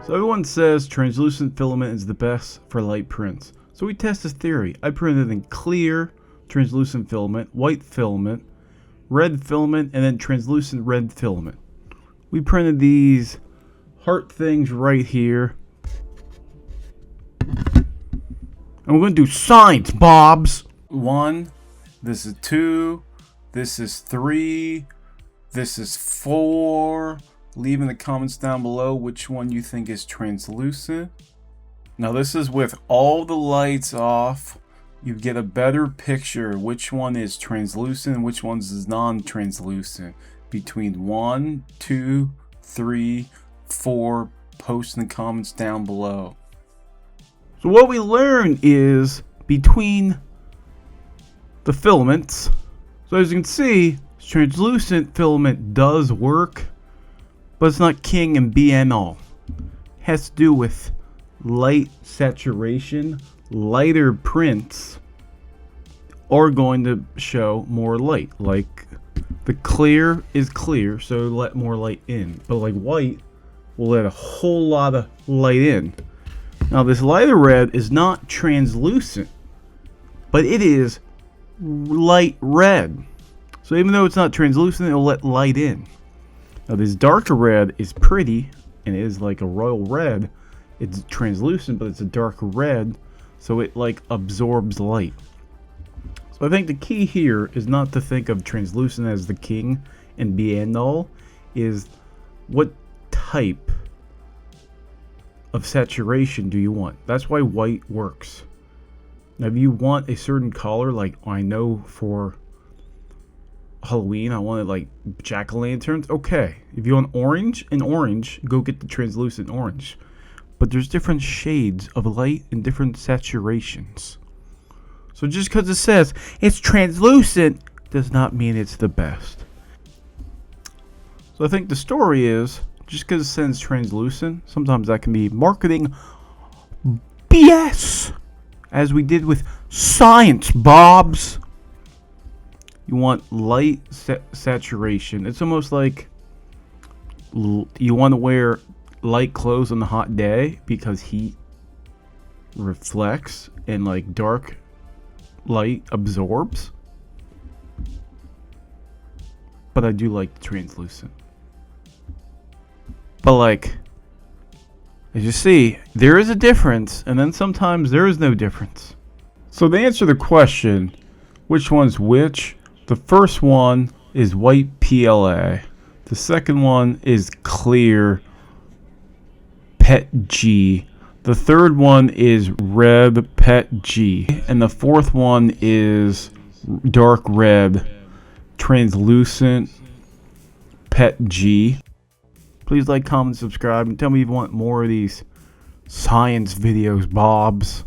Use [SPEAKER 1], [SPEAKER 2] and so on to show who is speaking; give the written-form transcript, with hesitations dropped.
[SPEAKER 1] So everyone says translucent filament is the best for light prints. So we test this theory. I printed in clear translucent filament, white filament, red filament, and then translucent red filament. We printed these heart things right here. And we're going to do science, Bobs! 1, this is 2, this is 3, this is 4. Leave in the comments down below which one you think is translucent. Now this is with all the lights off. You get a better picture which one is translucent and which one is non-translucent. Between 1, 2, 3, 4. Post in the comments down below. So what we learned is between the filaments. So as you can see, translucent filament does work. But it's not king and be and all. It has to do with light saturation. Lighter prints are going to show more light. Like the clear is clear, so let more light in. But like white will let a whole lot of light in. Now this lighter red is not translucent, but it is light red. So even though it's not translucent, it'll let light in. Now this darker red is pretty, and it is like a royal red. It's translucent, but it's a darker red, so it like absorbs light. So I think the key here is not to think of translucent as the king and be and all, is what type of saturation do you want? That's why white works. Now if you want a certain color, like I know for Halloween I wanted like jack-o'-lanterns, okay. If you want orange and orange, go get the translucent orange. But there's different shades of light and different saturations. So just because it says it's translucent does not mean it's the best. So I think the story is, just because it says translucent, sometimes that can be marketing BS, as we did with science, Bobs. You want light saturation. It's almost like you want to wear light clothes on a hot day because heat reflects and like dark light absorbs. But I do like the translucent. But like, as you see, there is a difference, and then sometimes there is no difference. So to answer the question, which one's which? The first one is white PLA. The second one is clear PETG. The third one is red PETG. And the fourth one is dark red translucent PETG. Please like, comment, subscribe, and tell me if you want more of these science videos, Bobs.